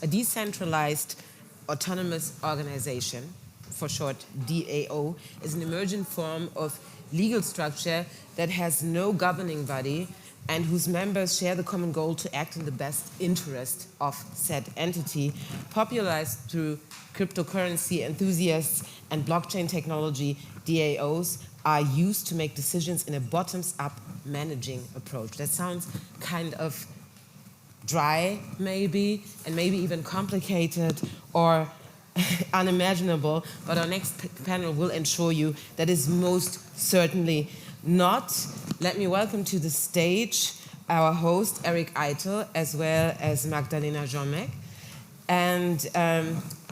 decentralized autonomous organization, for short DAO, is an emergent form of legal structure that has no governing body and whose members share the common goal to act in the best interest of said entity, popularized through cryptocurrency enthusiasts and blockchain technology. DAOs are used to make decisions in a bottoms-up managing approach. That sounds kind of dry, maybe, and maybe even complicated or unimaginable, but our next panel will ensure you that is most certainly not. Let me welcome to the stage our host, Eitel, as well as Magdalena Ziomek. And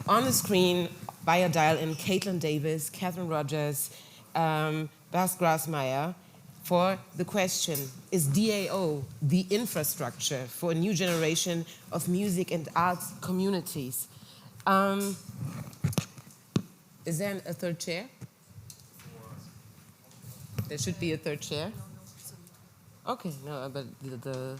on the screen, via dial-in, Kaitlyn, Davies, Rodgers, Grasmayer, for the question, is DAO the infrastructure for a new generation of music and arts communities? Is there a third chair? There should be a third chair. Okay, no, but the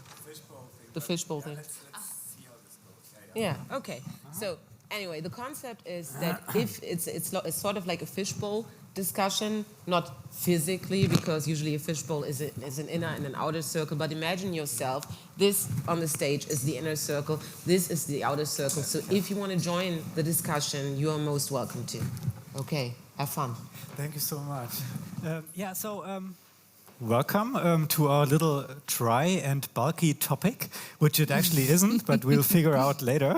fishbowl thing. Let's see how this goes. Yeah, okay. So anyway, the concept is that if it's sort of like a fishbowl discussion, not physically, because usually a fishbowl is an inner and an outer circle, but imagine yourself, this on the stage is the inner circle, this is the outer circle. So if you want to join the discussion, you are most welcome to. Okay, have fun. Thank you so much. Welcome to our little dry and bulky topic, which it actually isn't, but we'll figure out later.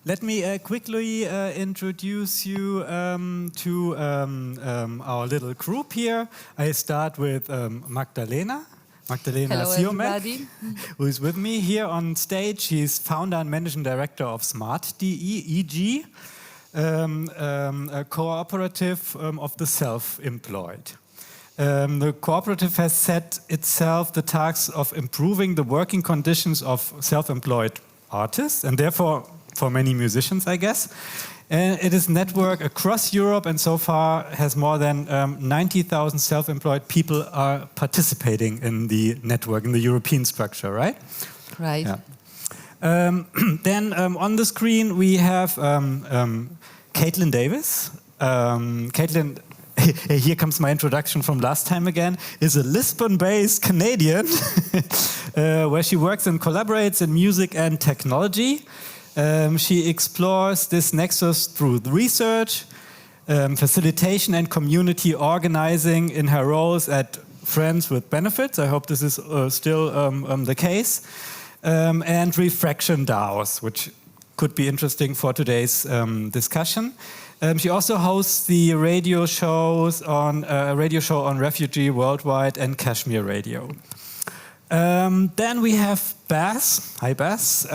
Let me quickly introduce you to our little group here. I start with Magdalena Ziomek, who is with me here on stage. She's founder and managing director of SmartDE, a cooperative of the self-employed. The cooperative has set itself the task of improving the working conditions of self-employed artists, and therefore for many musicians, I guess. It is networked across Europe, and so far has more than 90,000 self-employed people are participating in the network, in the European structure, right? Right. Yeah. Then on the screen we have Kaitlyn Davies. Kaitlyn, here comes my introduction from last time again, is a Lisbon-based Canadian where she works and collaborates in music and technology. She explores this nexus through research, facilitation and community organizing in her roles at Friends with Benefits. I hope this is still the case. And refraction DAOs, which could be interesting for today's discussion. She also hosts the radio show on Refugee Worldwide and Kashmir Radio. Then we have Bas. Hi, Bas.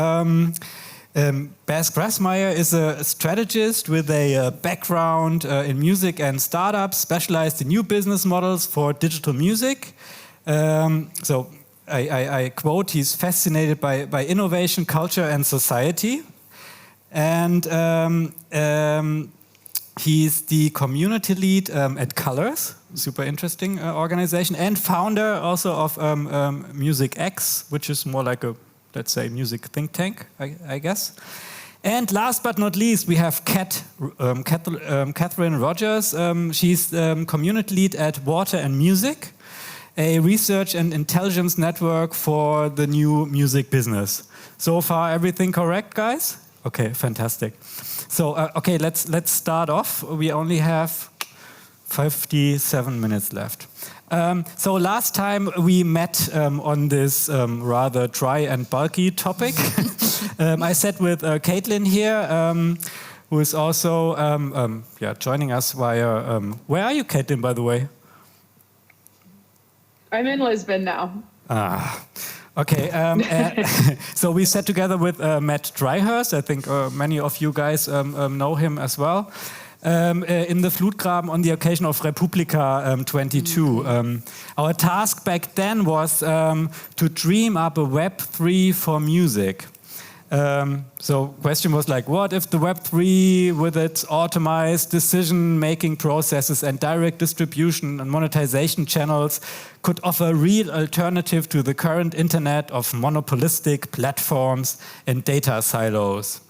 Bas Grasmayer is a strategist with a background in music and startups, specialized in new business models for digital music. So I quote, he's fascinated by innovation, culture, and society. And he's the community lead at Colors, super interesting organization, and founder also of Music X, which is more like a, let's say, music think tank, I guess. And last but not least, we have Catherine Rodgers. She's community lead at Water and Music, a research and intelligence network for the new music business. So far, everything correct, guys? Okay, fantastic. So, okay, let's start off. We only have 57 minutes left. So last time we met on this rather dry and bulky topic. I sat with Kaitlyn here, who is also joining us via... where are you, Kaitlyn, by the way? I'm in Lisbon now. Okay, so we sat together with Matt Dryhurst. I think many of you guys know him as well. In the Flutgraben on the occasion of Republika 22. Our task back then was to dream up a Web3 for music. So question was like, what if the Web3 with its automized decision-making processes and direct distribution and monetization channels could offer a real alternative to the current internet of monopolistic platforms and data silos?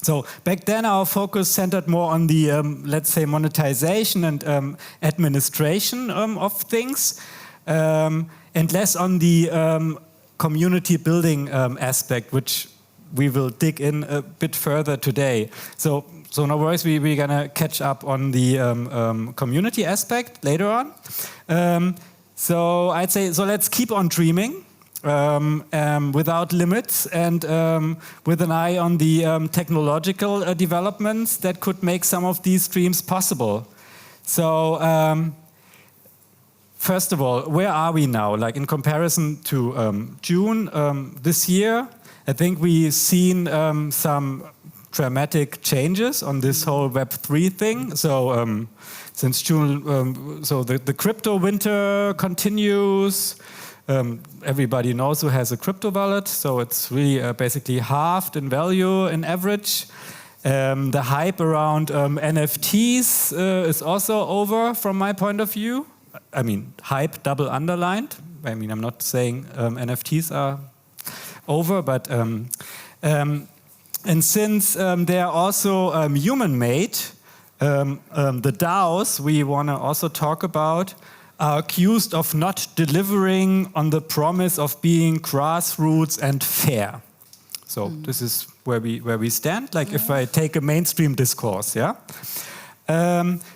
So back then our focus centered more on the, let's say, monetization and administration of things, and less on the community building aspect, which we will dig in a bit further today. So no worries, we're gonna catch up on the community aspect later on. So I'd say, so let's keep on dreaming without limits and with an eye on the technological developments that could make some of these dreams possible. So first of all, where are we now? Like in comparison to June this year, I think we've seen some dramatic changes on this whole Web3 thing. So since June, so the crypto winter continues. Everybody knows who has a crypto wallet, so it's really basically halved in value in average. The hype around NFTs is also over from my point of view. I mean, hype double underlined. I mean, I'm not saying NFTs are over, but and since they are also human-made, the DAOs we want to also talk about are accused of not delivering on the promise of being grassroots and fair. So this is where we stand. Like if I take a mainstream discourse, yeah.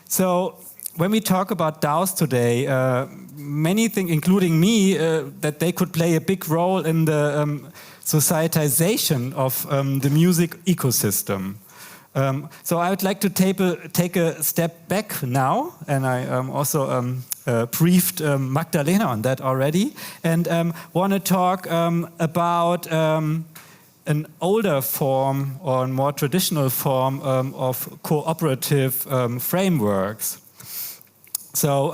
So when we talk about DAOs today, many think, including me, that they could play a big role in the societization of the music ecosystem. So I would like to take a step back now, and I also briefed Magdalena on that already, and want to talk about an older form or a more traditional form of cooperative frameworks. So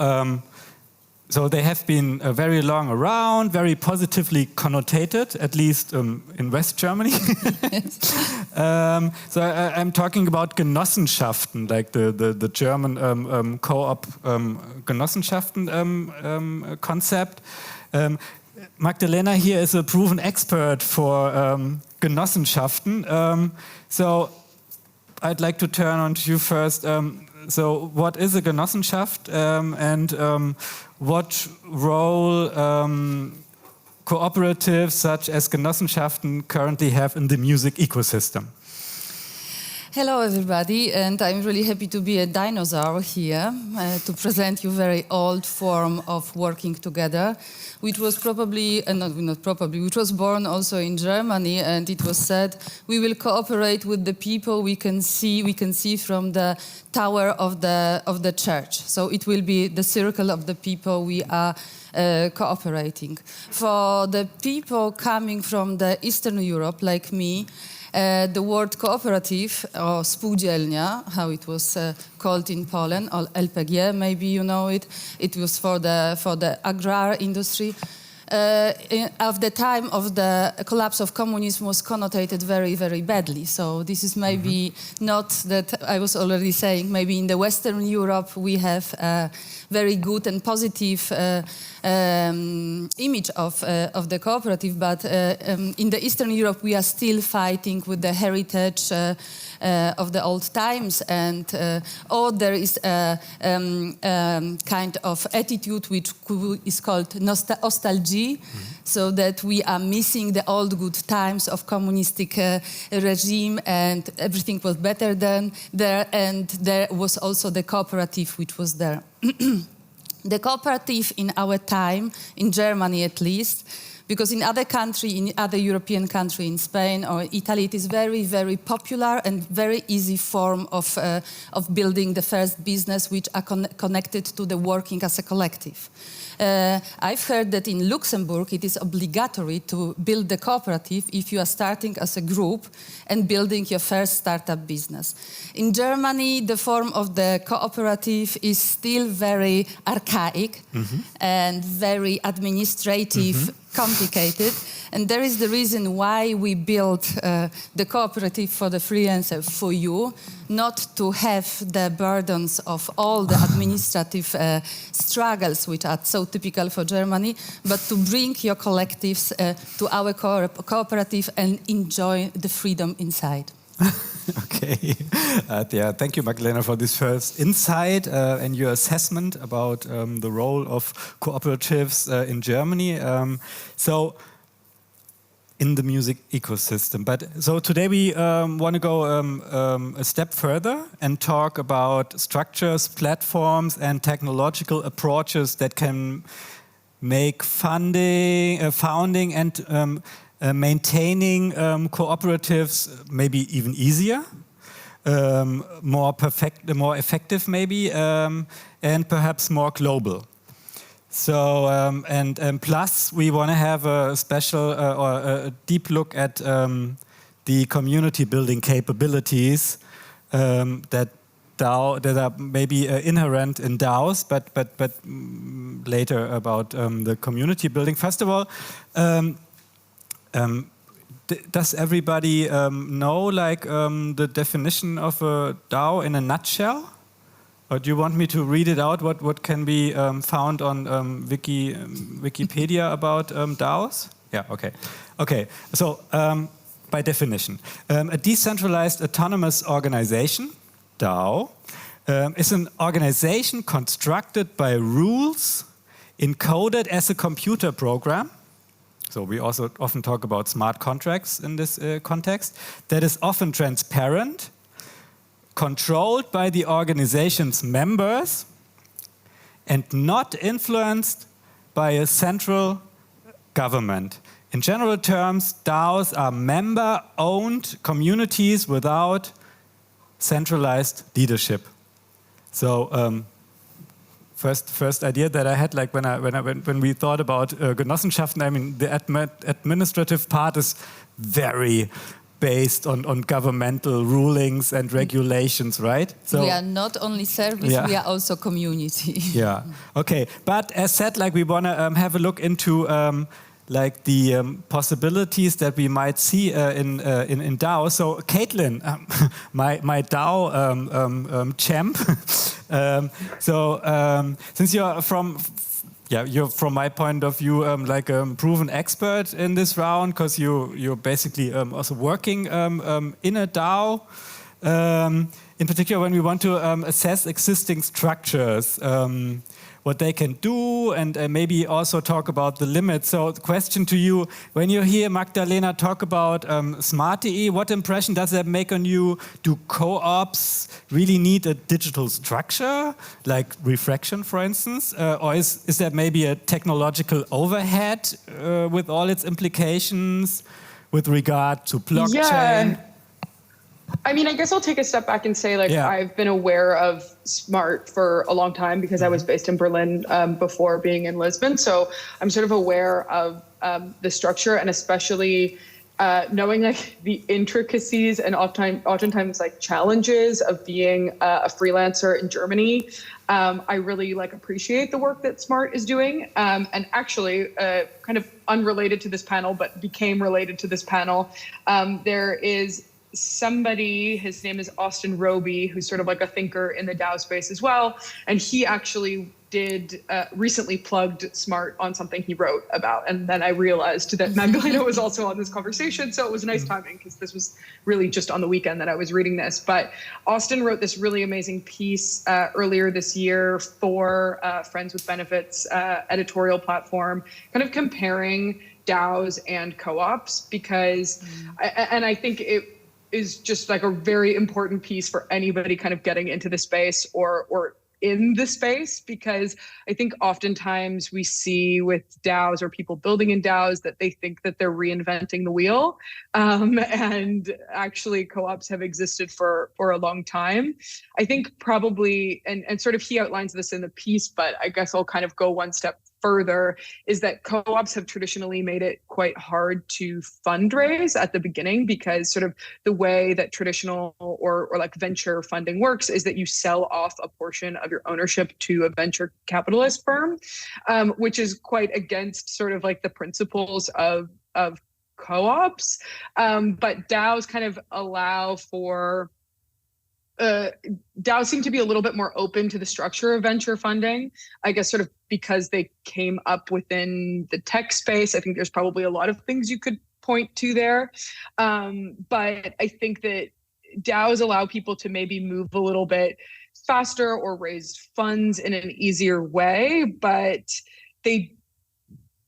they have been very long around, very positively connotated, at least in West Germany. So I'm talking about Genossenschaften, like the German co-op Genossenschaften concept. Magdalena here is a proven expert for Genossenschaften. So I'd like to turn on to you first. So what is a Genossenschaft and what role cooperatives such as Genossenschaften currently have in the music ecosystem? Hello everybody, and I'm really happy to be a dinosaur here to present you very old form of working together, which was probably, not probably, which was born also in Germany, and it was said we will cooperate with the people we can see from the tower of the church. So it will be the circle of the people we are cooperating. For the people coming from the Eastern Europe, like me, the word cooperative or spółdzielnia, how it was called in Poland, or LPG, maybe you know it. It was for the agrar industry. Of the time of the collapse of communism was connotated very, very badly. So this is maybe not that I was already saying. Maybe in the Western Europe we have a very good and positive image of the cooperative, but in the Eastern Europe we are still fighting with the heritage of the old times, and or there is a kind of attitude which is called nostalgia, so that we are missing the old good times of communistic regime, and everything was better than there, and there was also the cooperative which was there. The cooperative in our time, in Germany at least, because in other country, in other European country, in Spain or Italy, it is very, very popular and very easy form of building the first business which are connected to the working as a collective. I've heard that in Luxembourg it is obligatory to build the cooperative if you are starting as a group and building your first startup business. In Germany, the form of the cooperative is still very archaic and very administrative, complicated. And there is the reason why we built the cooperative for the freelancer for you, not to have the burdens of all the administrative struggles which are so typical for Germany, but to bring your collectives to our cooperative and enjoy the freedom inside. Okay. Yeah, thank you, Magdalena, for this first insight and your assessment about the role of cooperatives in Germany. So, in the music ecosystem. But so today we want to go a step further and talk about structures, platforms, and technological approaches that can make founding and maintaining cooperatives maybe even easier, more effective maybe, and perhaps more global. So, and plus we want to have a special or a deep look at the community building capabilities that are maybe inherent in DAOs, but later about the community building. First of all, does everybody know like the definition of a DAO in a nutshell? Or do you want me to read it out? What can be found on Wikipedia about DAOs? Yeah. Okay. Okay. So by definition, a decentralized autonomous organization, DAO, is an organization constructed by rules encoded as a computer program. So we also often talk about smart contracts in this context. That is often transparent, controlled by the organization's members, and not influenced by a central government. In general terms, DAOs are member-owned communities without centralized leadership. So first idea that I had, like when we thought about Genossenschaften, I mean the administrative part is very based on governmental rulings and regulations, right? So we are not only service, we are also community. Yeah. Okay. But as said, like we want to have a look into like the possibilities that we might see in DAO. So Kaitlyn, my DAO champ. Since you're from my point of view like a proven expert in this round, because you're basically also working in a DAO. In particular, when we want to assess existing structures, what they can do, and maybe also talk about the limits. So the question to you, when you hear Magdalena talk about Smart.de, what impression does that make on you? Do co-ops really need a digital structure, like refraction, for instance? Or is that maybe a technological overhead with all its implications with regard to blockchain? Yeah. I mean, I guess I'll take a step back and say, like, I've been aware of Smart for a long time because I was based in Berlin before being in Lisbon. So I'm sort of aware of the structure, and especially knowing like the intricacies and oftentimes like challenges of being a freelancer in Germany. I really like appreciate the work that Smart is doing. And actually, kind of unrelated to this panel, but became related to this panel, there is somebody, his name is Austin Roby, who's sort of like a thinker in the DAO space as well. And he actually did recently plugged Smart on something he wrote about. And then I realized that Magdalena was also on this conversation. So it was nice timing because this was really just on the weekend that I was reading this. But Austin wrote this really amazing piece earlier this year for Friends with Benefits editorial platform, kind of comparing DAOs and co-ops, because, and I think it is just like a very important piece for anybody kind of getting into the space or in the space, because I think oftentimes we see with DAOs or people building in DAOs that they think that they're reinventing the wheel. And actually co-ops have existed for a long time. I think probably, and sort of he outlines this in the piece, but I guess I'll kind of go one step further is that co-ops have traditionally made it quite hard to fundraise at the beginning, because sort of the way that traditional or like venture funding works is that you sell off a portion of your ownership to a venture capitalist firm, which is quite against sort of like the principles of co-ops. But DAOs kind of allow for DAOs seem to be a little bit more open to the structure of venture funding, I guess, sort of because they came up within the tech space. I think there's probably a lot of things you could point to there. But I think that DAOs allow people to maybe move a little bit faster or raise funds in an easier way. But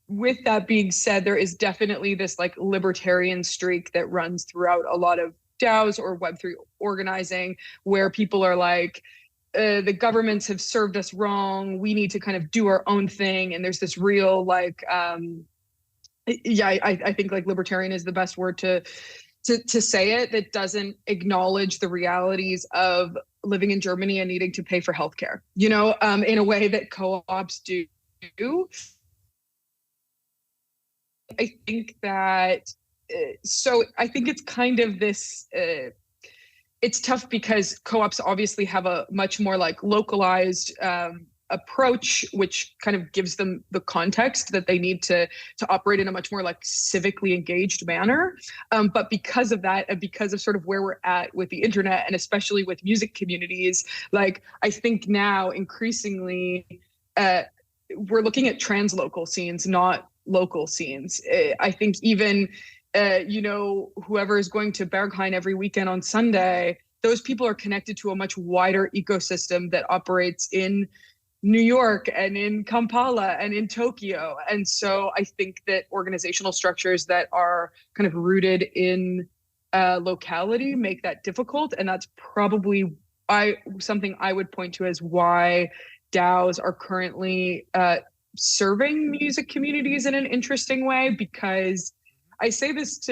with that being said, there is definitely this like libertarian streak that runs throughout a lot of DAOs or Web3 organizing, where people are like, the governments have served us wrong. We need to kind of do our own thing. And there's this real like, I think like libertarian is the best word to say it, that doesn't acknowledge the realities of living in Germany and needing to pay for healthcare, in a way that co-ops do. I think that so I think it's kind of this, it's tough because co-ops obviously have a much more like localized approach, which kind of gives them the context that they need to operate in a much more like civically engaged manner. But because of that, and because of sort of where we're at with the internet, and especially with music communities, like I think now increasingly we're looking at translocal scenes, not local scenes. I think even whoever is going to Berghain every weekend on Sunday, those people are connected to a much wider ecosystem that operates in New York and in Kampala and in Tokyo. And so I think that organizational structures that are kind of rooted in locality make that difficult. And that's probably something I would point to as why DAOs are currently serving music communities in an interesting way, because I say this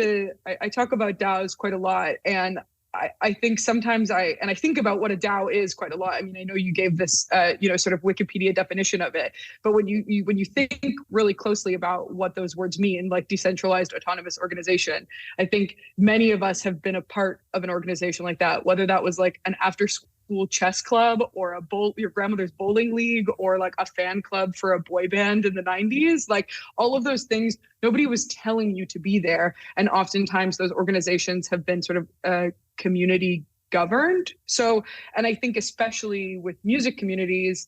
I talk about DAOs quite a lot, and I think sometimes I think about what a DAO is quite a lot. I mean, I know you gave this, sort of Wikipedia definition of it, but when you think really closely about what those words mean, like decentralized autonomous organization, I think many of us have been a part of an organization like that, whether that was like an after-school chess club or your grandmother's bowling league, or like a fan club for a boy band in the 90s. Like all of those things, nobody was telling you to be there. And oftentimes those organizations have been sort of community governed. So, and I think especially with music communities,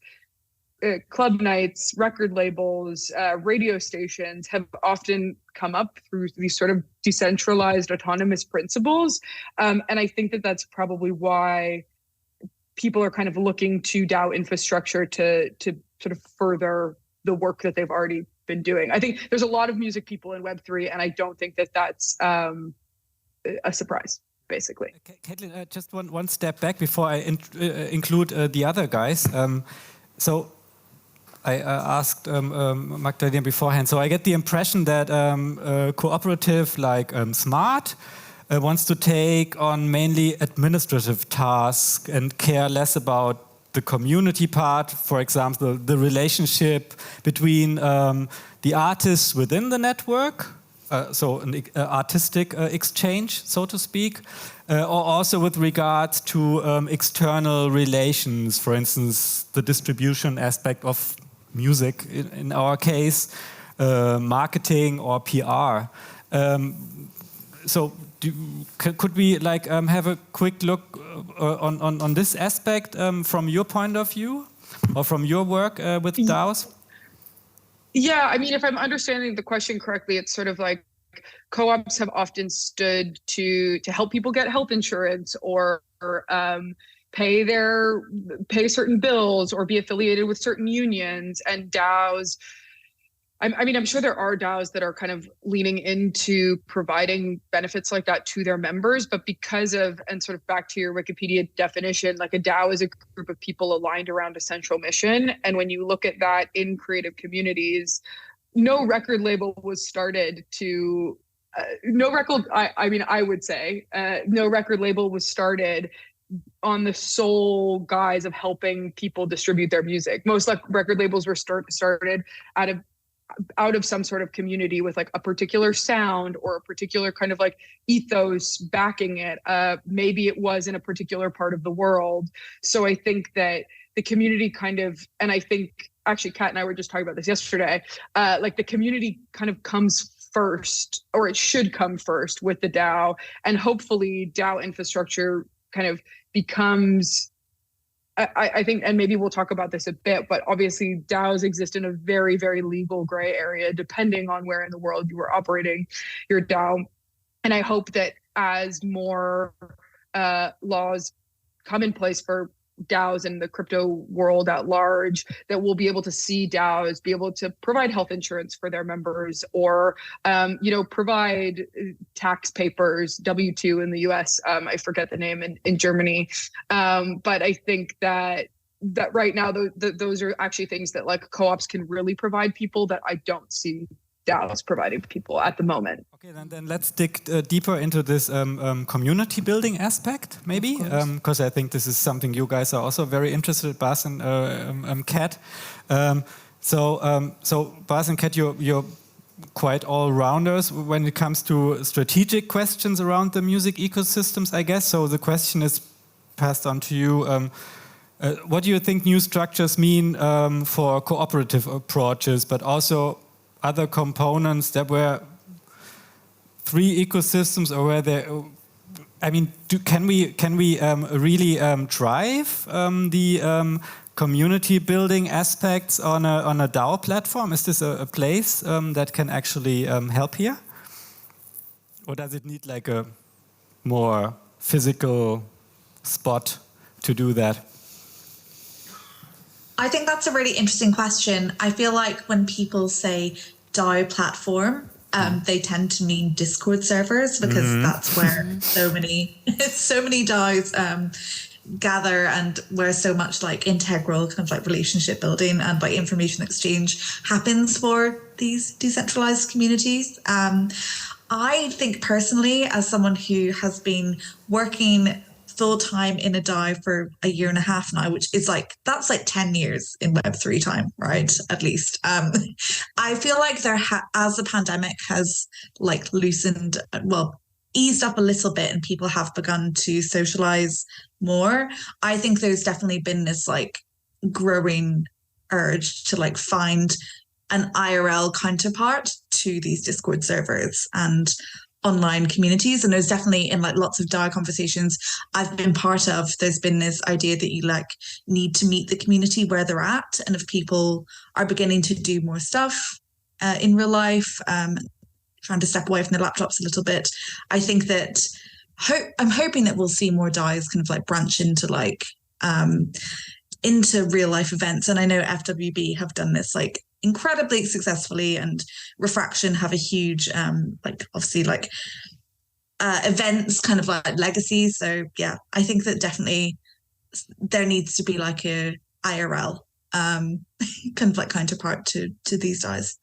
club nights, record labels, radio stations have often come up through these sort of decentralized autonomous principles. And I think that that's probably why people are kind of looking to DAO infrastructure to sort of further the work that they've already been doing. I think there's a lot of music people in Web3, and I don't think that that's a surprise, basically. Kaitlyn, just one step back before I include the other guys. So I asked Magdalena beforehand. So I get the impression that a cooperative like Smart wants to take on mainly administrative tasks and care less about the community part. For example, the relationship between the artists within the network, so an artistic exchange, so to speak, or also with regards to external relations, for instance, the distribution aspect of music, in our case, marketing or PR. So could we like have a quick look on this aspect from your point of view, or from your work with DAOs? Yeah, I mean, if I'm understanding the question correctly, it's sort of like co-ops have often stood to help people get health insurance, or pay certain bills, or be affiliated with certain unions. And DAOs, I mean, I'm sure there are DAOs that are kind of leaning into providing benefits like that to their members, but because of, and sort of back to your Wikipedia definition, like a DAO is a group of people aligned around a central mission. And when you look at that in creative communities, no record label was started I would say, no record label was started on the sole guise of helping people distribute their music. Most like record labels were started out of some sort of community with like a particular sound or a particular kind of like ethos backing it. Maybe it was in a particular part of the world. So I think that the community kind of, and I think actually Kat and I were just talking about this yesterday, like the community kind of comes first, or it should come first with the DAO, and hopefully DAO infrastructure kind of becomes, I think, and maybe we'll talk about this a bit, but obviously DAOs exist in a very, very legal gray area, depending on where in the world you are operating your DAO. And I hope that as more laws come in place for DAOs in the crypto world at large, that we'll be able to see DAOs be able to provide health insurance for their members, or provide tax papers, W-2 in the US. I forget the name in Germany, but I think that right now those are actually things that like co-ops can really provide people that I don't see DAOs providing people at the moment. Okay, then let's dig deeper into this community building aspect, maybe, because I think this is something you guys are also very interested in, Bas and Kat. So Bas and Kat, you're quite all-rounders when it comes to strategic questions around the music ecosystems, I guess. So the question is passed on to you. What do you think new structures mean for cooperative approaches, but also other components that were free ecosystems, or where they, I mean, can we really drive the community building aspects on a DAO platform? Is this a place that can actually help here, or does it need like a more physical spot to do that? I think that's a really interesting question. I feel like when people say DAO platform, they tend to mean Discord servers, because that's where so many DAOs gather, and where so much like integral kind of like relationship building and like information exchange happens for these decentralized communities. I think personally, as someone who has been working full-time in a DAO for a year and a half now, which is like, that's like 10 years in Web3 time, right? At least. I feel like as the pandemic has like eased up a little bit and people have begun to socialize more, I think there's definitely been this like growing urge to like find an IRL counterpart to these Discord servers and online communities. And there's definitely, in like lots of DAO conversations I've been part of, there's been this idea that you like need to meet the community where they're at, and if people are beginning to do more stuff in real life, trying to step away from their laptops a little bit, I think that I'm hoping that we'll see more DAOs kind of like branch into like into real life events. And I know FWB have done this like incredibly successfully, and Refraction have a huge like obviously like events kind of like legacy. So yeah, I think that definitely there needs to be like a IRL kind of like counterpart to these DAOs.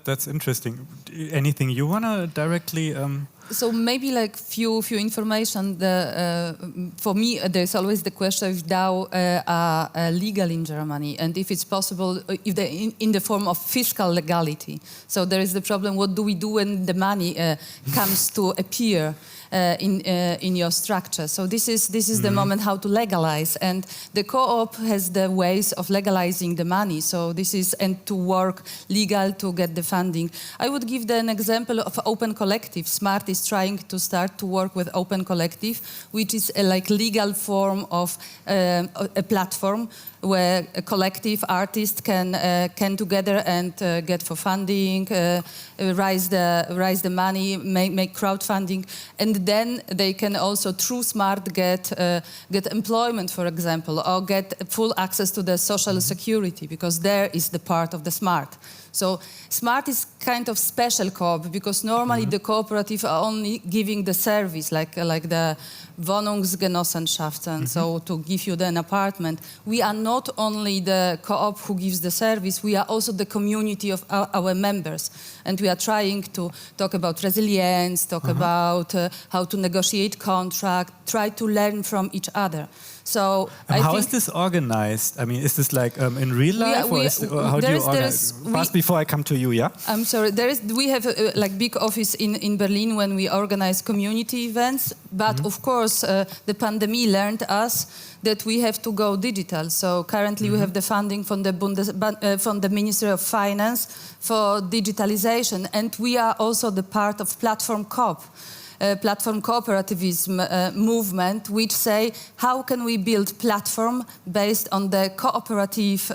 That's interesting. Anything you want to directly So maybe like few information. For me, there's always the question if DAO are legal in Germany, and if it's possible, if they in the form of fiscal legality. So there is the problem: what do we do when the money comes to appear in your structure? So this is the moment how to legalize, and the co-op has the ways of legalizing the money. So this is, and to work legal to get the funding. I would give an example of Open Collective. Smart is trying to start to work with Open Collective, which is a like legal form of a platform where a collective artist can together and get for funding, raise the money, make crowdfunding, and then they can also through Smart get employment, for example, or get full access to the social security, because there is the part of the Smart. So Smart is kind of special co-op, because normally the cooperative are only giving the service, like the Wohnungsgenossenschaften, so to give you an apartment. We are not only the co-op who gives the service, we are also the community of our members. And we are trying to talk about resilience, talk about how to negotiate contract, try to learn from each other. So how is this organized? I mean, is this like in real life, or how do you organize? First, before I come to you, yeah? I'm sorry. We have a like big office in Berlin when we organize community events. But of course, the pandemic learned us that we have to go digital. So currently we have the funding from the Ministry of Finance for digitalization, and we are also the part of Platform Coop. Platform cooperativism movement, which say how can we build platform based on the cooperative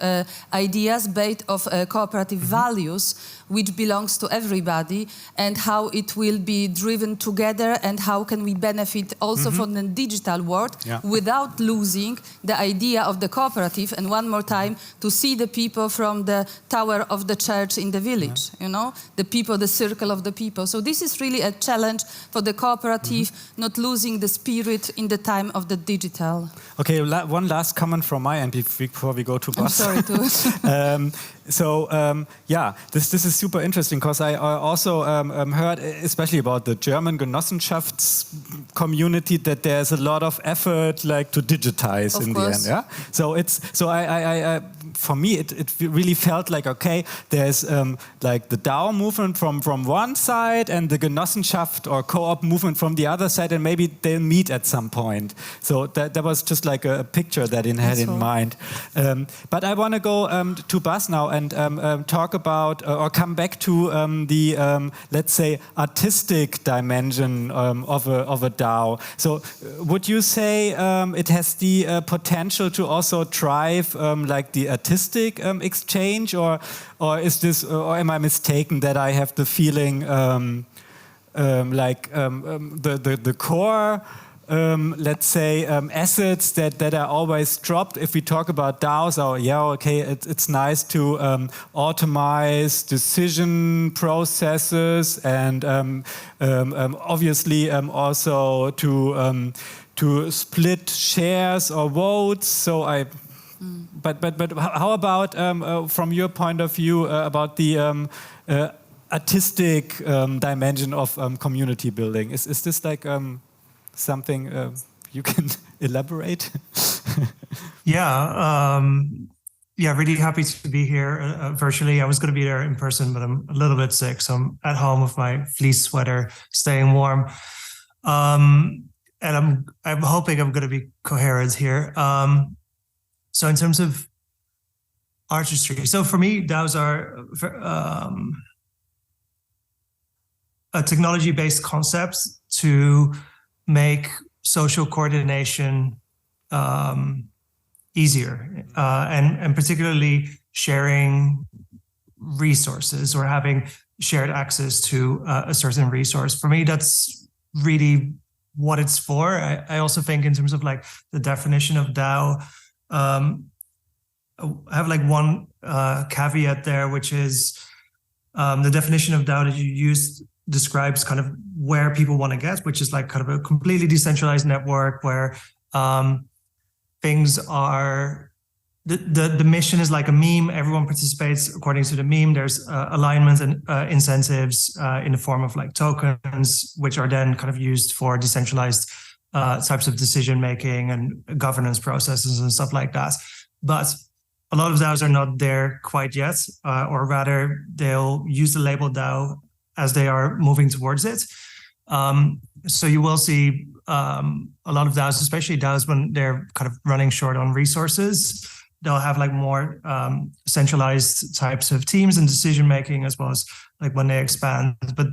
ideas, based of cooperative values, which belongs to everybody, and how it will be driven together, and how can we benefit also from the digital world without losing the idea of the cooperative. And one more time, to see the people from the tower of the church in the village, you know, the people, the circle of the people. So this is really a challenge for the cooperative, not losing the spirit in the time of the digital. Okay, one last comment from my end before we go to Bas. I'm sorry to... This is super interesting, because I also heard, especially about the German Genossenschafts community, that there's a lot of effort like to digitize in the end. Yeah. So I for me it really felt like, okay, there's like the DAO movement from one side and the Genossenschaft or co-op movement from the other side, and maybe they'll meet at some point. So that was just like a picture that I had in mind. But I want to go to Bas now and talk about or come back to the let's say artistic dimension of a DAO. So would you say it has the potential to also drive like the artistic exchange, or is this, or am I mistaken that I have the feeling the core let's say assets that are always dropped if we talk about DAOs? Or it's nice to automate decision processes, and obviously also to split shares or votes. So but how about from your point of view about the artistic dimension of community building? Is this like something you can elaborate? Really happy to be here virtually. I was going to be there in person, but I'm a little bit sick, so I'm at home with my fleece sweater, staying warm. And I'm hoping I'm going to be coherent here. So in terms of artistry, so for me, DAOs are technology-based concepts to make social coordination easier, and particularly sharing resources or having shared access to a certain resource. For me, that's really what it's for. I also think in terms of like the definition of DAO, I have like one caveat there, which is the definition of DAO that you used describes kind of where people want to get, which is like kind of a completely decentralized network where things are, the mission is like a meme. Everyone participates according to the meme. There's alignments and incentives in the form of like tokens, which are then kind of used for decentralized types of decision making and governance processes and stuff like that. But a lot of DAOs are not there quite yet, or rather they'll use the label DAO as they are moving towards it. So you will see a lot of DAOs, especially DAOs when they're kind of running short on resources, they'll have like more centralized types of teams and decision making, as well as like when they expand. But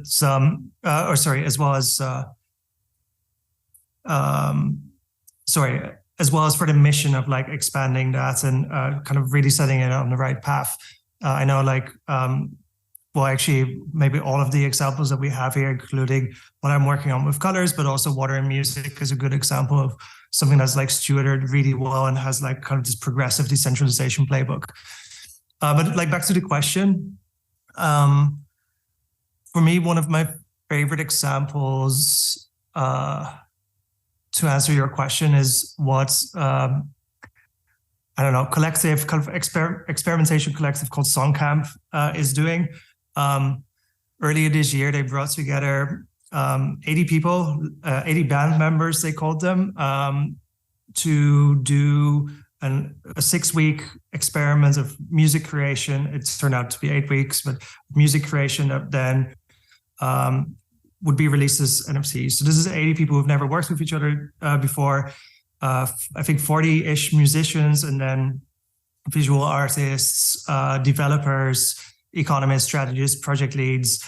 as well as for the mission of like expanding that and kind of really setting it on the right path. I know like, actually maybe all of the examples that we have here, including what I'm working on with colors, but also water and music is a good example of something that's like stewarded really well and has like kind of this progressive decentralization playbook. But like back to the question, for me, one of my favorite examples to answer your question is what I don't know, collective kind of experimentation collective called Song Camp is doing. Earlier this year, they brought together 80 people, 80 band members, they called them, to do a 6-week experiment of music creation. It turned out to be 8 weeks, but music creation that then would be released as NFTs. So this is 80 people who've never worked with each other before. I think 40-ish musicians, and then visual artists, developers, economists, strategists, project leads,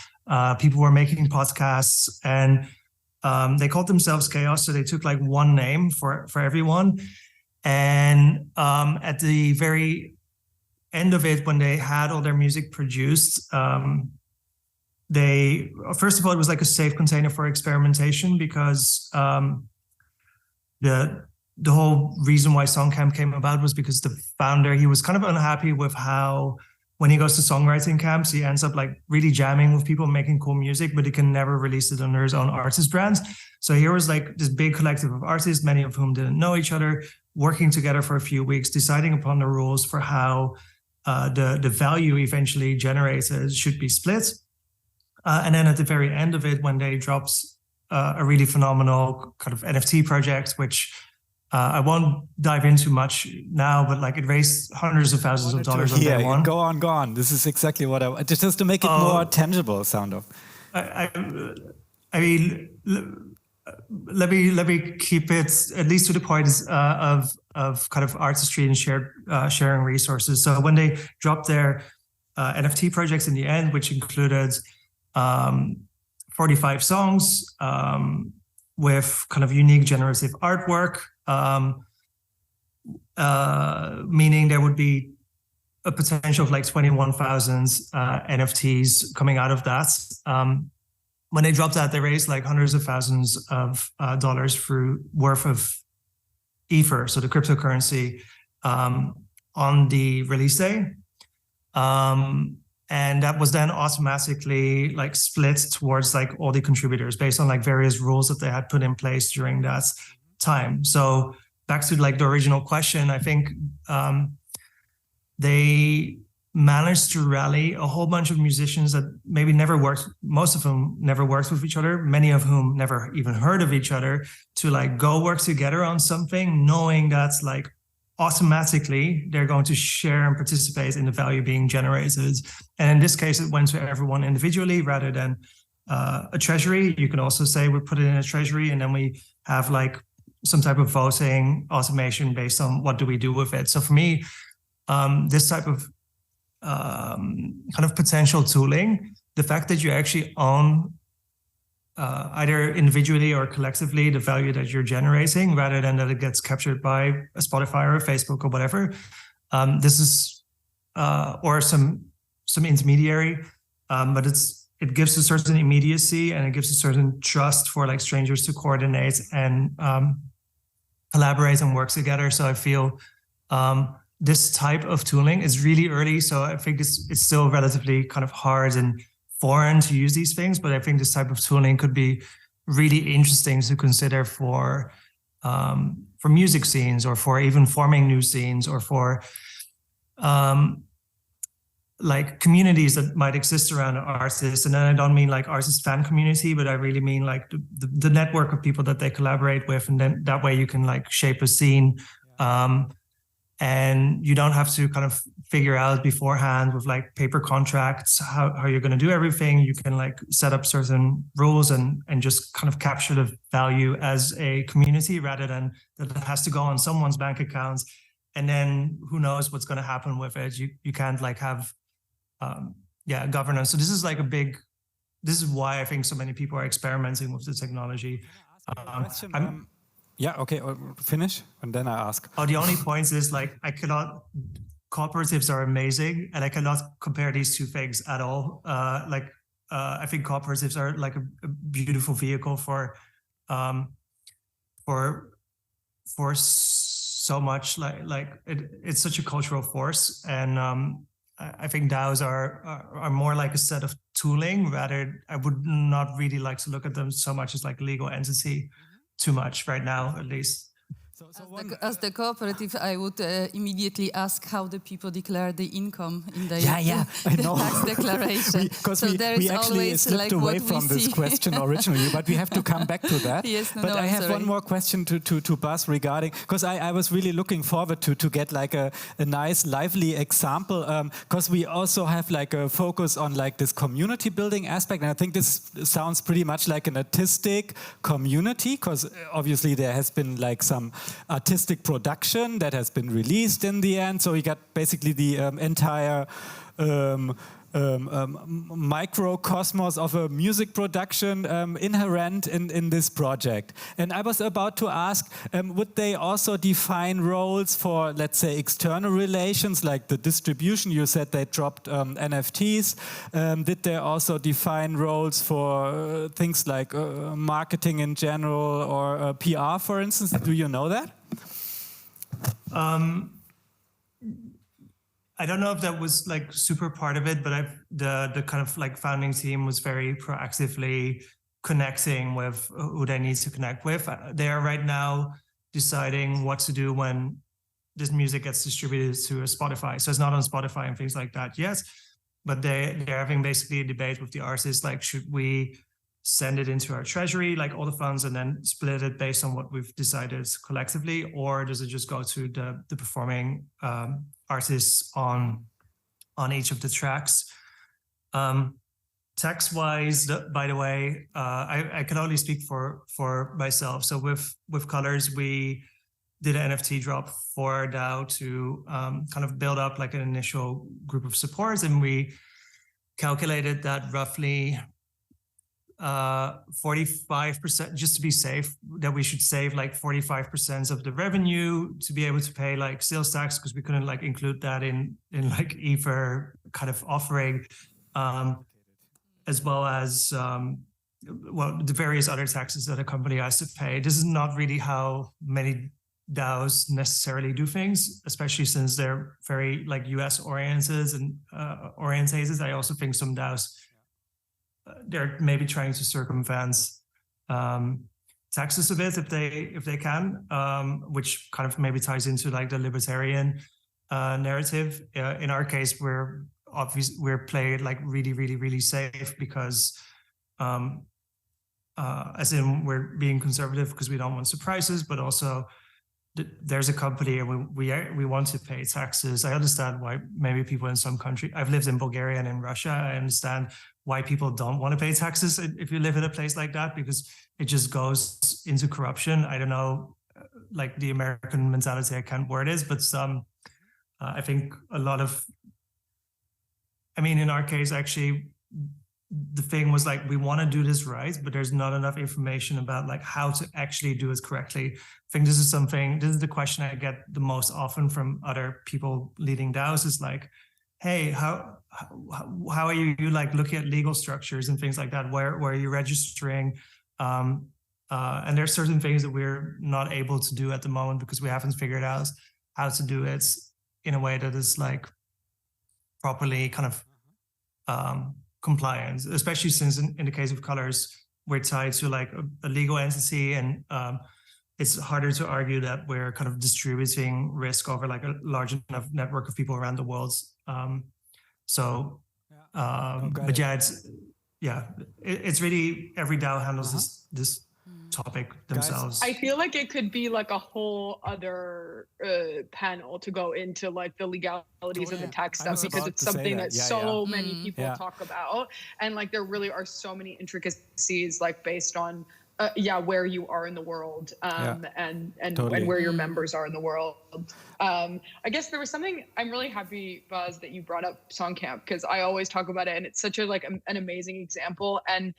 people who are making podcasts, and they called themselves Chaos. So they took like one name for everyone. And at the very end of it, when they had all their music produced, they, first of all, it was like a safe container for experimentation, because the whole reason why Songcamp came about was because the founder, he was kind of unhappy with how, when he goes to songwriting camps, he ends up like really jamming with people making cool music, but he can never release it under his own artist brand. So here was like this big collective of artists, many of whom didn't know each other, working together for a few weeks, deciding upon the rules for how the value eventually generated should be split. And then at the very end of it, when they dropped a really phenomenal kind of NFT project, which I won't dive into much now, but like it raised hundreds of thousands of dollars on day one. Go on. This is exactly what I just to make it more tangible. Sound of. I mean, let me keep it at least to the point of kind of artistry and sharing resources. So when they dropped their NFT projects in the end, which included 45 songs with kind of unique generative artwork. Meaning there would be a potential of like 21,000 NFTs coming out of that. When they dropped that, they raised like hundreds of thousands of dollars worth of Ether, so the cryptocurrency, on the release day. And that was then automatically like split towards like all the contributors based on like various rules that they had put in place during that time. So back to like the original question, I think they managed to rally a whole bunch of musicians that maybe never worked, most of them never worked with each other, many of whom never even heard of each other, to like go work together on something, knowing that like automatically they're going to share and participate in the value being generated. And in this case, it went to everyone individually rather than a treasury. You can also say we put it in a treasury and then we have like some type of voting automation based on what do we do with it. So for me, this type of kind of potential tooling, the fact that you actually own either individually or collectively the value that you're generating rather than that it gets captured by a Spotify or a Facebook or whatever, this is or some intermediary, but it gives a certain immediacy and it gives a certain trust for like strangers to coordinate and collaborate and work together. So I feel this type of tooling is really early. So I think it's still relatively kind of hard and foreign to use these things, but I think this type of tooling could be really interesting to consider for music scenes or for even forming new scenes or for like communities that might exist around artists. And then I don't mean like artist fan community, but I really mean like the network of people that they collaborate with. And then that way you can like shape a scene. And you don't have to kind of figure out beforehand with like paper contracts how you're going to do everything. You can like set up certain rules and just kind of capture the value as a community rather than that it has to go on someone's bank account. And then who knows what's going to happen with it. You can't like have governance. So this is like this is why I think so many people are experimenting with the technology. Yeah, okay, finish, and then I ask. The only point is like cooperatives are amazing, and I cannot compare these two things at all. I think cooperatives are like a beautiful vehicle for so much. It's such a cultural force, and I think DAOs are more like a set of tooling. Rather, I would not really like to look at them so much as like a legal entity too much right now, at least. As the cooperative, I would immediately ask how the people declare the income in the I know. tax declaration. Because we actually slipped away from this question originally, but we have to come back to that. But I have one more question to Buzz regarding, because I was really looking forward to get like a nice, lively example, because we also have like a focus on like this community building aspect, and I think this sounds pretty much like an artistic community, because obviously there has been like some artistic production that has been released in the end. So you got basically the entire microcosmos of a music production inherent in this project. And I was about to ask, would they also define roles for, let's say, external relations, like the distribution? You said they dropped NFTs. Did they also define roles for things like marketing in general or PR, for instance? Do you know that? I don't know if that was like super part of it, but the kind of like founding team was very proactively connecting with who they need to connect with. They are right now deciding what to do when this music gets distributed to Spotify. So it's not on Spotify and things like that yet, but they're having basically a debate with the artists, like, should we send it into our treasury, like all the funds, and then split it based on what we've decided collectively, or does it just go to the performing artists on each of the tracks? Tax-wise, by the way, I can only speak for myself. So with Colors, we did an NFT drop for our DAO to kind of build up like an initial group of supports, and we calculated that roughly 45%, just to be safe, that we should save like 45% of the revenue to be able to pay like sales tax, because we couldn't like include that in like either kind of offering, as well as the various other taxes that a company has to pay. This is not really how many DAOs necessarily do things, especially since they're very like US oriented and orientated. I also think some DAOs, they're maybe trying to circumvent taxes a bit if they can, which kind of maybe ties into like the libertarian narrative. In our case, we're playing like really, really, really safe because, as in we're being conservative because we don't want surprises, but also there's a company and we want to pay taxes. I understand why maybe people in some country, I've lived in Bulgaria and in Russia, I understand why people don't want to pay taxes if you live in a place like that, because it just goes into corruption. I don't know, like the American mentality, I can't word it, but I think a lot of, I mean, in our case, actually, the thing was like, we want to do this right, but there's not enough information about like how to actually do it correctly. I think this is the question I get the most often from other people leading DAOs is like, hey, how are you like looking at legal structures and things like that? Where are you registering? And there's certain things that we're not able to do at the moment because we haven't figured out how to do it in a way that is like properly kind of compliant, especially since in the case of Colors, we're tied to like a legal entity, and it's harder to argue that we're kind of distributing risk over like a large enough network of people around the world. But yeah, it's really every DAO handles this topic themselves. I feel like it could be like a whole other panel to go into like the legalities of the tax stuff, because it's something that many people talk about, and like there really are so many intricacies like based on where you are in the world, and where your members are in the world. I guess there was something, I'm really happy, Buzz, that you brought up Songcamp, because I always talk about it and it's such a like an amazing example. And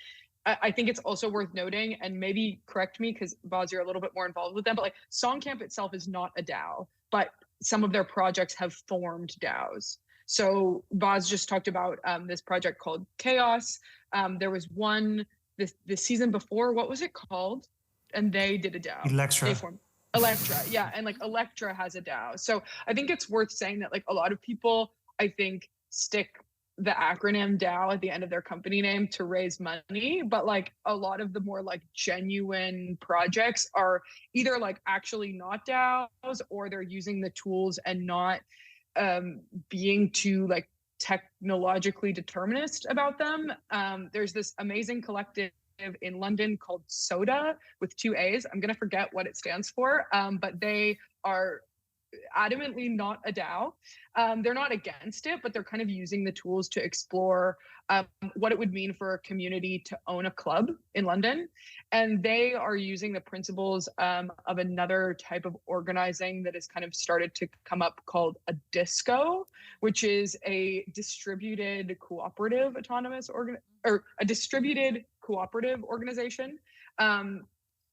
I think it's also worth noting, and maybe correct me because Buzz, you're a little bit more involved with them, but like Songcamp itself is not a DAO, but some of their projects have formed DAOs. So Buzz just talked about this project called Chaos. There was one the season before, what was it called? And they did a DAO. Electra, yeah. And like Electra has a DAO. So I think it's worth saying that like a lot of people, I think, stick the acronym DAO at the end of their company name to raise money, but like a lot of the more like genuine projects are either like actually not DAOs, or they're using the tools and not being too like technologically determinist about them. There's this amazing collective in London called Soda with 2 A's. I'm going to forget what it stands for, but they are adamantly not a DAO. They're not against it, but they're kind of using the tools to explore what it would mean for a community to own a club in London. And they are using the principles of another type of organizing that has kind of started to come up called a DISCO, which is a distributed cooperative autonomous cooperative organization.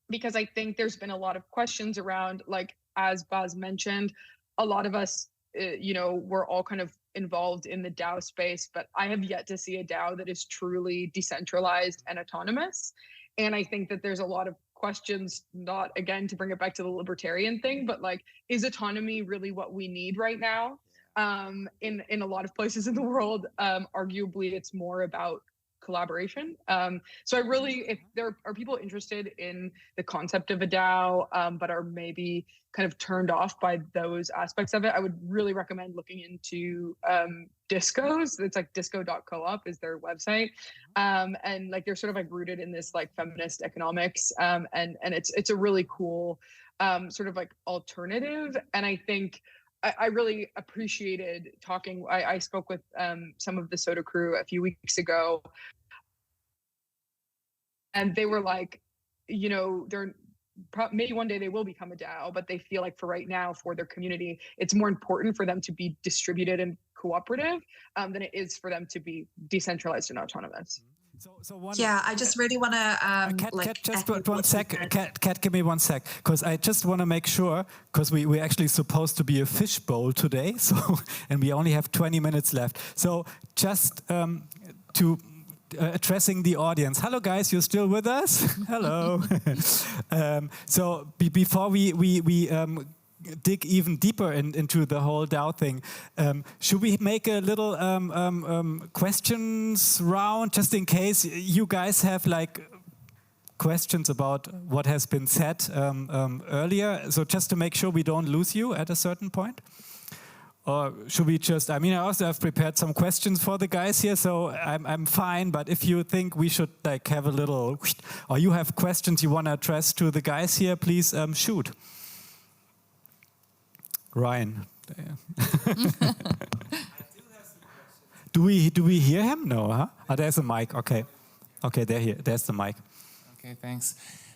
Because I think there's been a lot of questions around, like, as Baz mentioned, a lot of us, we're all kind of involved in the DAO space, but I have yet to see a DAO that is truly decentralized and autonomous. And I think that there's a lot of questions, not again to bring it back to the libertarian thing, but like, is autonomy really what we need right now? In a lot of places in the world, arguably it's more about collaboration. So I really, if there are people interested in the concept of a DAO, but are maybe kind of turned off by those aspects of it, I would really recommend looking into Discos. It's like disco.coop is their website. And like, they're sort of like rooted in this like feminist economics. And it's a really cool sort of like alternative. And I think I really appreciated talking. I spoke with some of the Soda crew a few weeks ago, and they were like, they're maybe one day they will become a DAO, but they feel like for right now, for their community, it's more important for them to be distributed and cooperative than it is for them to be decentralized and autonomous. I just really want to Kat, give me 1 sec, because I just want to make sure, because we're actually supposed to be a fishbowl today, and we only have 20 minutes left. So just to addressing the audience. Hello, guys, you're still with us? Hello. So before we dig even deeper into the whole DAO thing, should we make a little questions round, just in case you guys have like questions about what has been said earlier? So just to make sure we don't lose you at a certain point. Or should we just, I also have prepared some questions for the guys here, so I'm fine, but if you think we should like have a little, or you have questions you want to address to the guys here, please shoot. Ryan. Do we hear him? No, huh? Oh, there's a mic. Okay, there's the mic. Okay, thanks.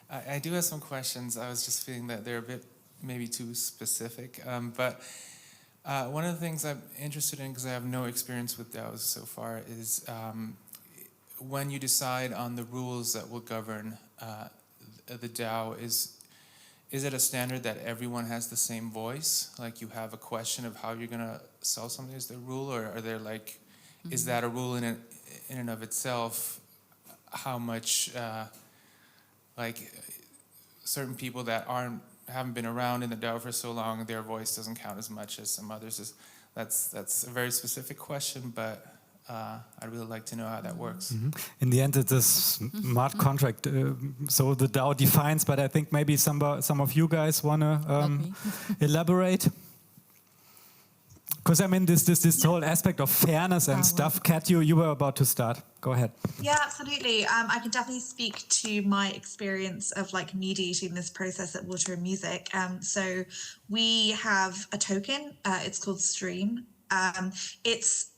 I do have some questions. I was just feeling that they're a bit maybe too specific, but one of the things I'm interested in, because I have no experience with DAOs so far, is when you decide on the rules that will govern the DAO, is it a standard that everyone has the same voice? Like, you have a question of how you're going to sell something as the rule, or are there like, is that a rule in and of itself? How much like certain people that haven't been around in the DAO for so long, their voice doesn't count as much as some others? That's a very specific question, but I'd really like to know how that works. Mm-hmm. In the end, it's a smart contract. So the DAO defines, but I think maybe some of you guys want to elaborate. Because this whole aspect of fairness and stuff. Kat, you were about to start. Go ahead. Yeah, absolutely. I can definitely speak to my experience of like mediating this process at Water and Music. So we have a token. It's called Stream. It's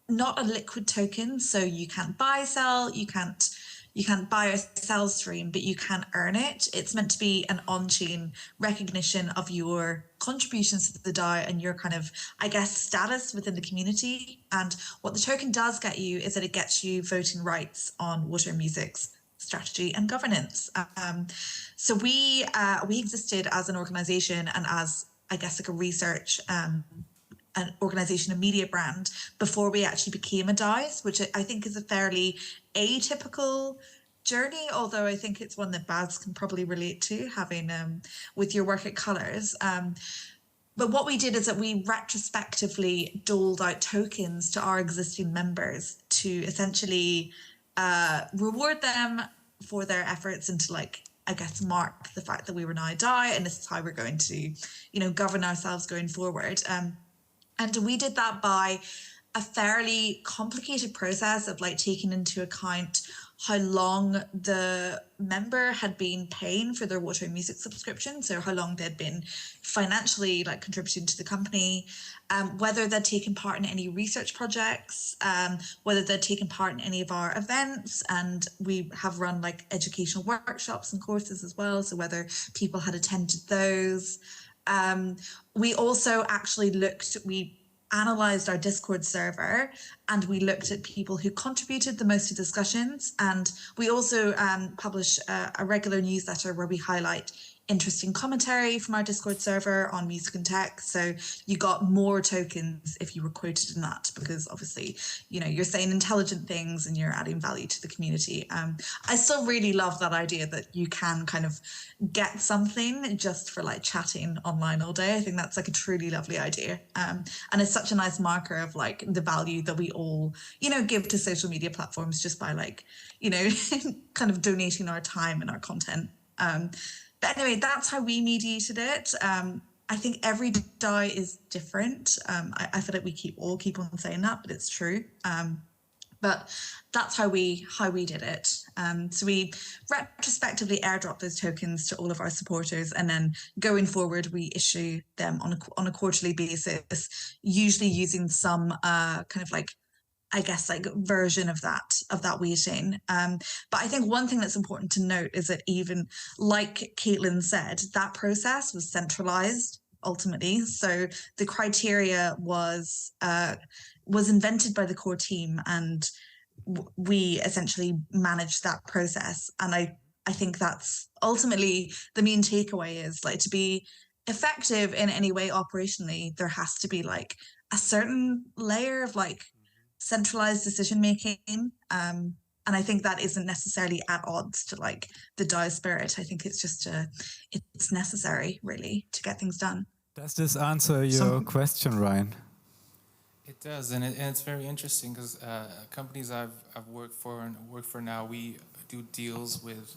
not a liquid token, so you can't buy, sell. You can't buy or sell Stream, but you can earn it. It's meant to be an on-chain recognition of your contributions to the DAO and your kind of, I guess, status within the community. And what the token does get you is that it gets you voting rights on Water and Music's strategy and governance. So we existed as an organization and as, I guess, like a research an organization, a media brand, before we actually became a DAO, which I think is a fairly atypical journey, although I think it's one that Baz can probably relate to, having with your work at Colours. But what we did is that we retrospectively doled out tokens to our existing members to essentially reward them for their efforts and to, like, I guess, mark the fact that we were now DAO, and this is how we're going to, you know, govern ourselves going forward. And we did that by a fairly complicated process of, like, taking into account how long the member had been paying for their water and music subscription, so how long they'd been financially, like, contributing to the company, whether they'd taken part in any research projects, whether they'd taken part in any of our events, and we have run, like, educational workshops and courses as well, so whether people had attended those. We also actually we analysed our Discord server, and we looked at people who contributed the most to discussions. And we also publish a regular newsletter where we highlight interesting commentary from our Discord server on music and tech. So you got more tokens if you were quoted in that, because obviously, you know, you're saying intelligent things and you're adding value to the community. I still really love that idea that you can kind of get something just for, like, chatting online all day. I think that's, like, a truly lovely idea. And it's such a nice marker of, like, the value that we all, you know, give to social media platforms just by, like, you know, kind of donating our time and our content. But anyway, that's how we mediated it. I think every DAO is different. I feel like we keep on saying that, but it's true. But that's how we did it. So we retrospectively airdrop those tokens to all of our supporters, and then going forward, we issue them on a quarterly basis, usually using some kind of, like, I guess, like, version of that weighting. But I think one thing that's important to note is that, even like Kaitlyn said, that process was centralized ultimately. So the criteria was invented by the core team, and we essentially managed that process. And I think that's ultimately the main takeaway is, like, to be effective in any way operationally, there has to be, like, a certain layer of, like, centralized decision making, and I think that isn't necessarily at odds to, like, the DAO spirit. I think it's just it's necessary, really, to get things done. Does this answer your question, Ryan? It does, and it's very interesting because companies I've worked for and work for now, we do deals with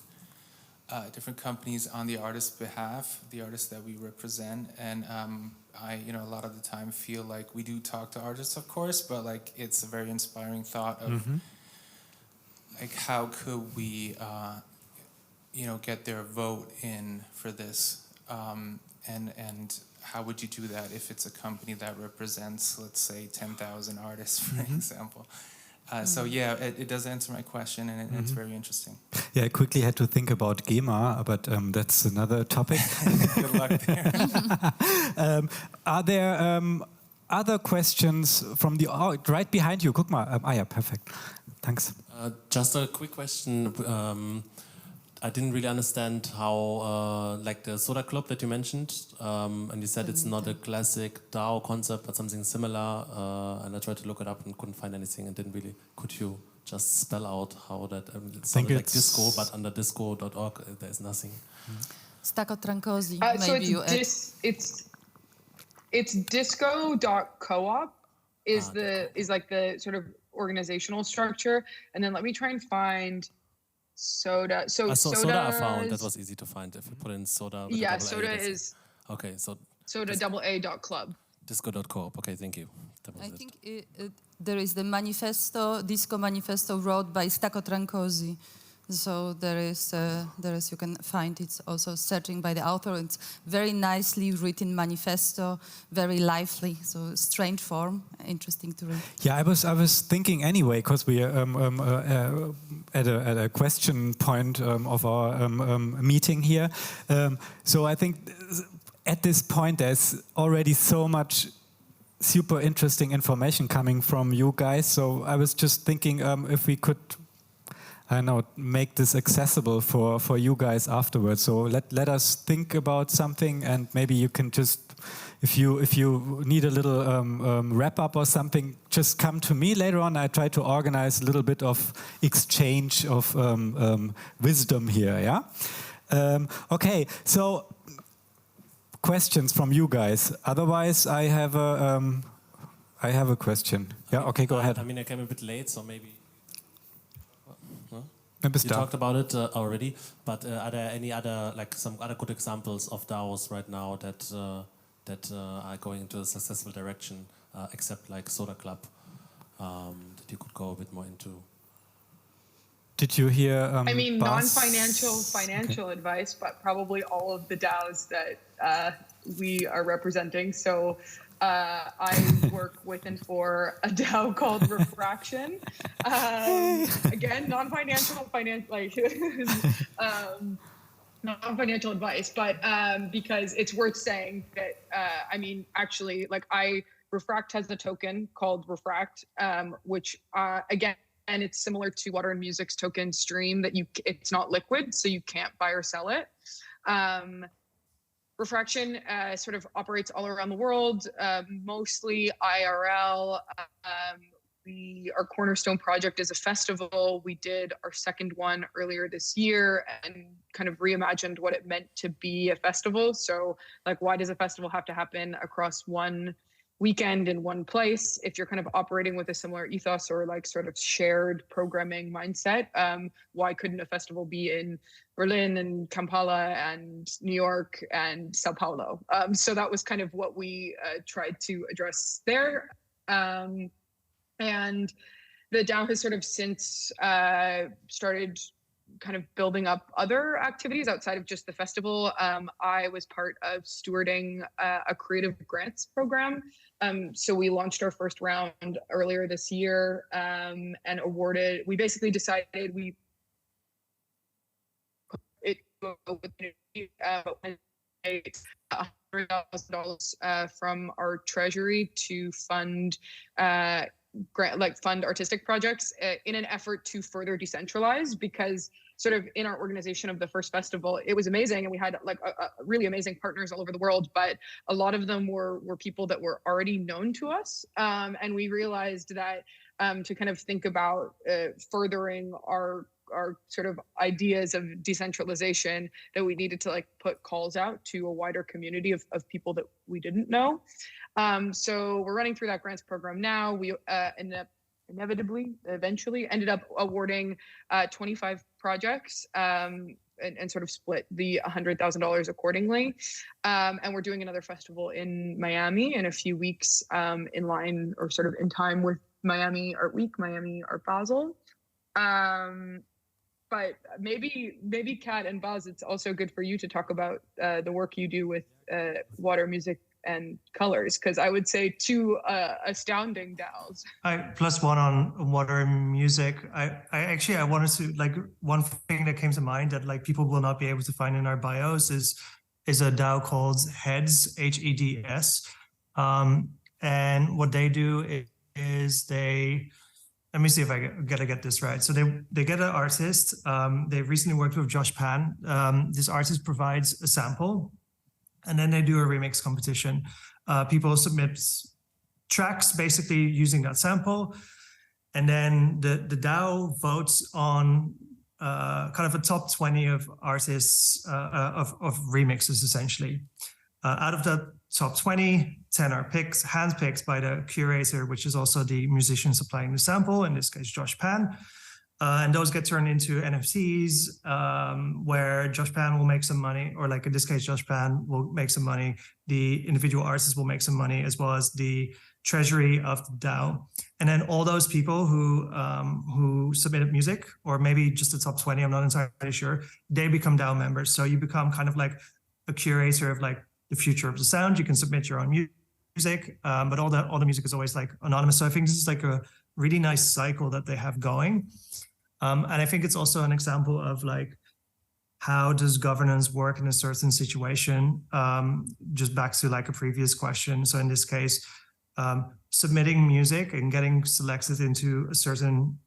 different companies on the artist's behalf, the artists that we represent, and I, you know, a lot of the time feel like we do talk to artists, of course, but, like, it's a very inspiring thought of like, how could we, you know, get their vote in for this, and how would you do that if it's a company that represents, let's say, 10,000 artists, for example? So yeah, it does answer my question, and it's very interesting. Yeah, I quickly had to think about GEMA, but that's another topic. Good luck there. Are there other questions from the right behind you? Guck mal. Yeah, perfect. Thanks. Just a quick question. I didn't really understand how, like, the Soda Club that you mentioned, and you said it's not a classic DAO concept, but something similar, and I tried to look it up and couldn't find anything, and didn't really. Could you just spell out how that? It sounded like Disco, but under disco.org there's nothing. Stacco Trancosi. So it's disco.coop is like the sort of organizational structure, and then let me try and find Soda. So Soda I found. That was easy to find if you put in Soda. Yeah, Soda is. Okay, so Soda.a.club. Disco.coop. Okay, thank you. I think there is the manifesto, Disco Manifesto, wrote by Stacco Trancosi. So there is you can find it's also searching by the author. It's very nicely written manifesto, very lively, so strange form, interesting to read. Yeah, I was thinking anyway, because we are at a question point of our meeting here. So I think at this point there's already so much super interesting information coming from you guys. So I was just thinking if we could, I don't know, make this accessible for you guys afterwards. So let us think about something, and maybe you can just, if you need a little wrap up or something, just come to me later on. I try to organize a little bit of exchange of wisdom here. Yeah. Okay. So questions from you guys. Otherwise, I have a question. Yeah, okay, go ahead. I mean, I came a bit late, so maybe... You talked about it already, but are there any other, like some other good examples of DAOs right now that are going into a successful direction, except like Soda Club, that you could go a bit more into? Did you hear? I mean, financial advice, but probably all of the DAOs that we are representing. So I work with and for a DAO called Refraction. Again, non-financial advice, but because it's worth saying that, I mean, actually, like Refract has a token called Refract, which again, and it's similar to Water and Music's token Stream, that it's not liquid, so you can't buy or sell it. Refraction sort of operates all around the world, mostly IRL. Our cornerstone project is a festival. We did our second one earlier this year and kind of reimagined what it meant to be a festival. So, like, why does a festival have to happen across one weekend in one place? If you're kind of operating with a similar ethos or like sort of shared programming mindset, why couldn't a festival be in Berlin and Kampala and New York and Sao Paulo? So that was kind of what we tried to address there. And the DAO has sort of since started kind of building up other activities outside of just the festival. I was part of stewarding a creative grants program. So we launched our first round earlier this year and we basically decided $100,000 from our treasury to fund fund artistic projects in an effort to further decentralize, because sort of in our organization of the first festival, it was amazing and we had like really amazing partners all over the world, but a lot of them were people that were already known to us, and we realized that to kind of think about furthering our sort of ideas of decentralization, that we needed to like put calls out to a wider community of people that we didn't know. So we're running through that grants program now. We eventually ended up awarding 25 projects and sort of split the $100,000 accordingly. And we're doing another festival in Miami in a few weeks, in line or sort of in time with Miami Art Week, Miami Art Basel. But maybe Kat and Baz, it's also good for you to talk about the work you do with Water, Music, and Colors, because I would say two astounding DAOs. Plus one on Water and Music. I wanted to, like, one thing that came to mind that like people will not be able to find in our bios is a DAO called Heads, HEDS. And what they do is they, let me see if I gotta get this right. So they get an artist. They recently worked with Josh Pan. This artist provides a sample, and then they do a remix competition. People submit tracks basically using that sample, and then the DAO votes on kind of a top 20 of artists of remixes essentially. Out of the top 20, 10 are handpicked by the curator, which is also the musician supplying the sample, in this case, Josh Pan. And those get turned into NFTs, where Josh Pan will make some money, or like in this case, Josh Pan will make some money. The individual artists will make some money, as well as the treasury of the DAO. And then all those people who submitted music, or maybe just the top 20, I'm not entirely sure, they become DAO members. So you become kind of like a curator of like the future of the sound. You can submit your own music, but all the music is always like anonymous. So I think this is like a really nice cycle that they have going. And I think it's also an example of like, how does governance work in a certain situation? Just back to like a previous question. So in this case, submitting music and getting selected into a certain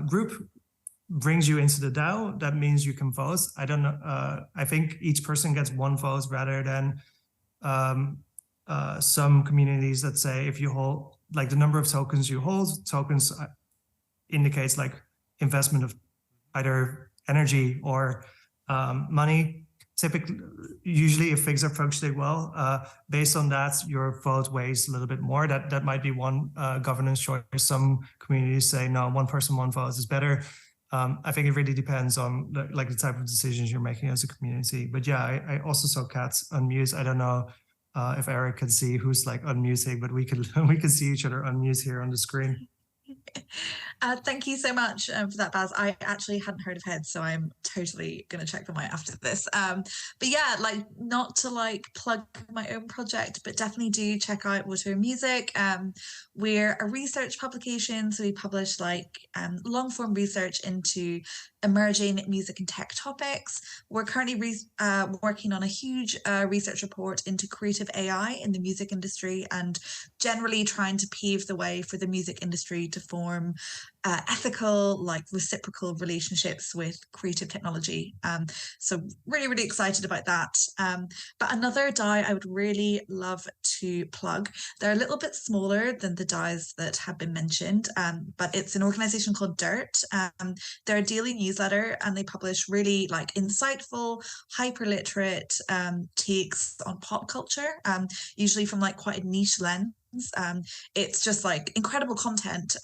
group brings you into the DAO. That means you can vote. I don't know. I think each person gets one vote rather than some communities that say if you hold like the number of tokens you hold, tokens indicates like investment of either energy or money. usually if things are functioning well, based on that, your vote weighs a little bit more. That might be one governance choice. Some communities say, no, one person, one vote is better. I think it really depends on the type of decisions you're making as a community. But yeah, I also saw Kat's unmute. I don't know if Eric can see who's like unmuting, but we can see each other unmute here on the screen. Thank you so much for that, Baz. I actually hadn't heard of Heads, so I'm totally going to check them out after this. But yeah, like not to like plug my own project, but definitely do check out Water Music. We're a research publication, so we publish like long form research into emerging music and tech topics. We're currently working on a huge research report into creative AI in the music industry and generally trying to pave the way for the music industry to form ethical, like reciprocal relationships with creative technology. So really, really excited about that. But another DAO I would really love to plug. They're a little bit smaller than the DAOs that have been mentioned, but it's an organization called Dirt. They're a daily newsletter and they publish really like insightful, hyper-literate takes on pop culture, usually from like quite a niche lens. It's just like incredible content.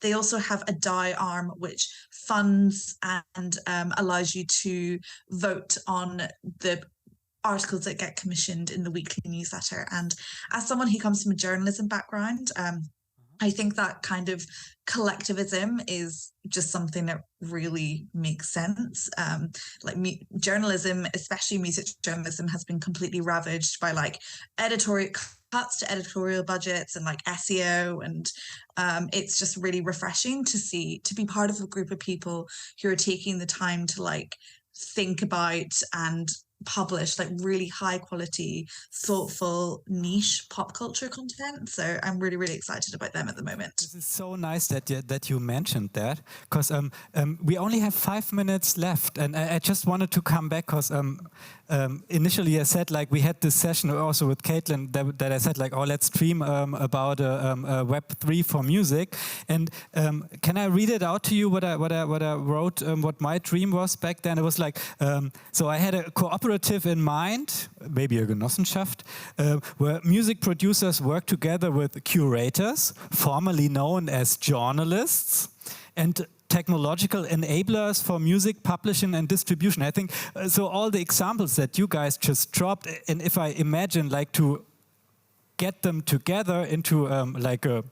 They also have a DAO arm which funds and allows you to vote on the articles that get commissioned in the weekly newsletter. And as someone who comes from a journalism background, I think that kind of collectivism is just something that really makes sense. Journalism, especially music journalism, has been completely ravaged by like editorial cuts to editorial budgets and like SEO, and it's just really refreshing to be part of a group of people who are taking the time to like think about and publish like really high quality, thoughtful, niche pop culture content. So I'm really, really excited about them at the moment. This is so nice that you mentioned that, because we only have 5 minutes left, and I just wanted to come back because initially I said like we had this session also with Kaitlyn that I said like, oh, let's stream about Web3 for music, and can I read it out to you what I wrote, what my dream was back then? It was like, so I had a cooperative in mind, maybe a Genossenschaft, where music producers work together with curators, formerly known as journalists, and technological enablers for music publishing and distribution. I think so. All the examples that you guys just dropped, and if I imagine like to get them together into like a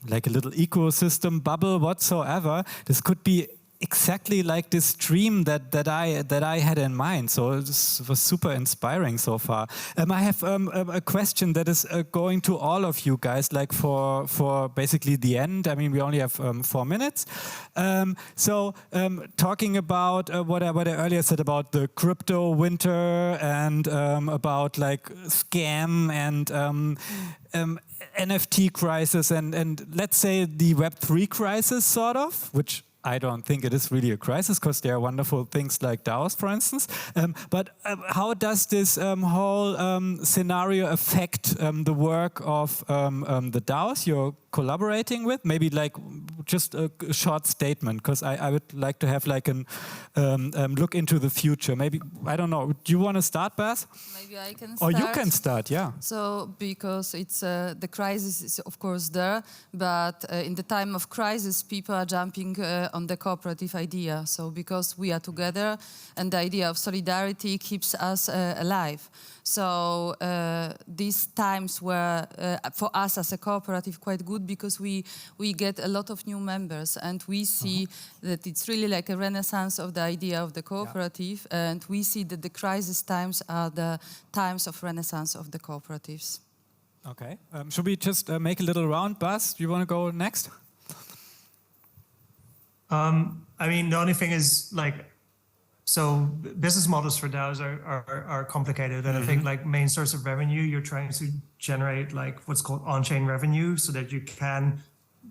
little ecosystem bubble whatsoever, this could be exactly like this dream that I had in mind. So this was super inspiring so far. I have a question that is going to all of you guys, like for basically the end. I mean, we only have 4 minutes. Talking about what I earlier said about the crypto winter and about like scam and NFT crisis and let's say the Web3 crisis sort of, which I don't think it is really a crisis because there are wonderful things like DAOs, for instance. But how does this whole scenario affect the work of the DAOs you're collaborating with? Maybe like just a short statement, because I would like to have like an look into the future. Maybe, I don't know, do you want to start, Baz? Maybe I can start. Or you can start, yeah. So, because it's the crisis is of course there, but in the time of crisis, people are jumping on the cooperative idea. So, because we are together, and the idea of solidarity keeps us alive. So these times were for us as a cooperative quite good because we get a lot of new members and we see that it's really like a renaissance of the idea of the cooperative, and we see that the crisis times are the times of renaissance of the cooperatives. Okay. Should we just make a little round? Baz, do you want to go next? I mean, the only thing is like, so business models for DAOs are complicated, and I think like main source of revenue, you're trying to generate like what's called on-chain revenue, so that you can,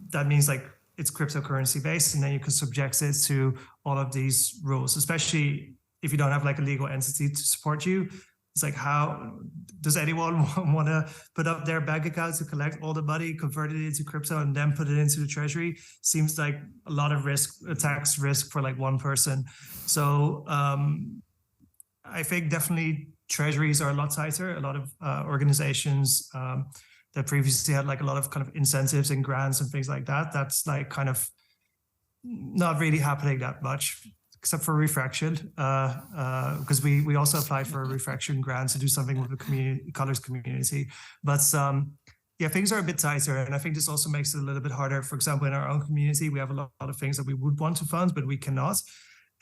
that means like it's cryptocurrency based, and then you can subject it to all of these rules, especially if you don't have like a legal entity to support you. It's like, how does anyone want to put up their bank account to collect all the money, convert it into crypto, and then put it into the treasury? Seems like a lot of risk, a tax risk for like one person. So I think definitely treasuries are a lot tighter. A lot of organizations that previously had like a lot of kind of incentives and grants and things like that, that's like kind of not really happening that much, except for refraction, because we also applied for a refraction grant to do something with the colors community. But yeah, things are a bit tighter, and I think this also makes it a little bit harder. For example, in our own community, we have a lot of things that we would want to fund, but we cannot.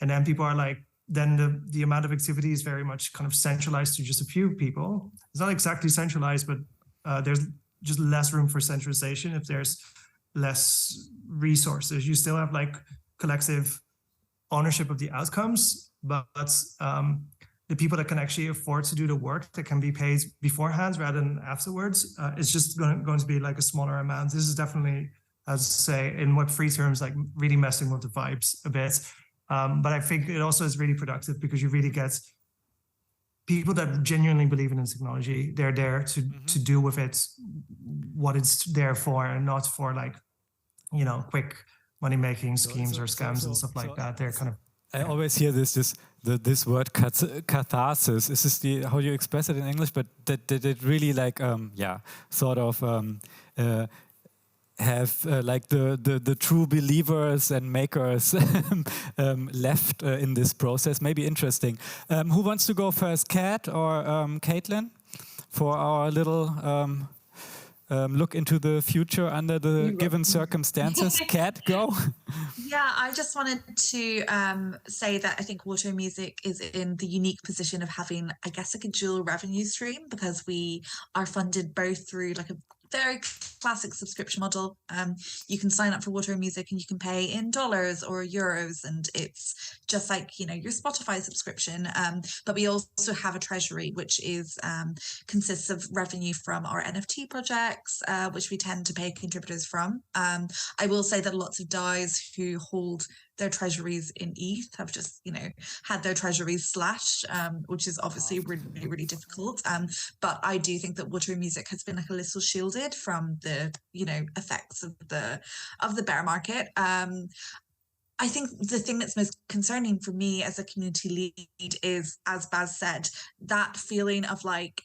And then people are like, then the amount of activity is very much kind of centralized to just a few people. It's not exactly centralized, but there's just less room for centralization if there's less resources. You still have like collective ownership of the outcomes, but the people that can actually afford to do the work that can be paid beforehand rather than afterwards, it's just going to be like a smaller amount. This is definitely, as I say, in Web3 terms, like really messing with the vibes a bit. But I think it also is really productive because you really get people that genuinely believe in the technology. They're there to do with it what it's there for, and not for like, you know, quick money-making schemes or scams and stuff like that. They're kind of... I always hear this word catharsis. Is this how you express it in English? But that it really like sort of have like the true believers and makers left in this process. Maybe interesting. Who wants to go first, Kat or Kaitlyn, for our little look into the future under the given circumstances? Kat, go. Yeah, I just wanted to say that I think Water Music is in the unique position of having, I guess, like a dual revenue stream, because we are funded both through like a very classic subscription model. You can sign up for Water Music and you can pay in dollars or euros, and it's just like, you know, your Spotify subscription. But we also have a treasury, which is consists of revenue from our NFT projects, which we tend to pay contributors from. I will say that lots of DAOs who hold their treasuries in ETH have just, you know, had their treasuries slashed, which is obviously really, really difficult. But I do think that Water Music has been like a little shielded from the, you know, effects of the bear market. I think the thing that's most concerning for me as a community lead is, as Baz said, that feeling of like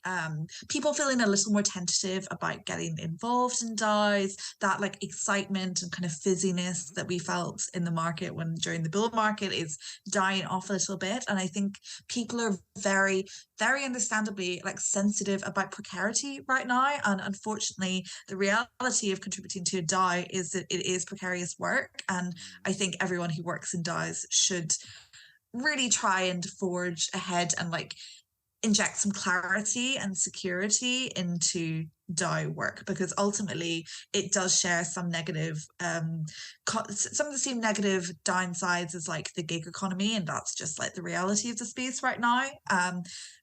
people feeling a little more tentative about getting involved in DAOs, that like excitement and kind of fizziness that we felt in the market during the bull market is dying off a little bit. And I think people are very, very understandably like sensitive about precarity right now. And unfortunately, the reality of contributing to a DAO is that it is precarious work. And I think everyone who works in DAOs should really try and forge ahead and like inject some clarity and security into DAO work, because ultimately it does share some negative some of the same negative downsides as like the gig economy, and that's just like the reality of the space right now.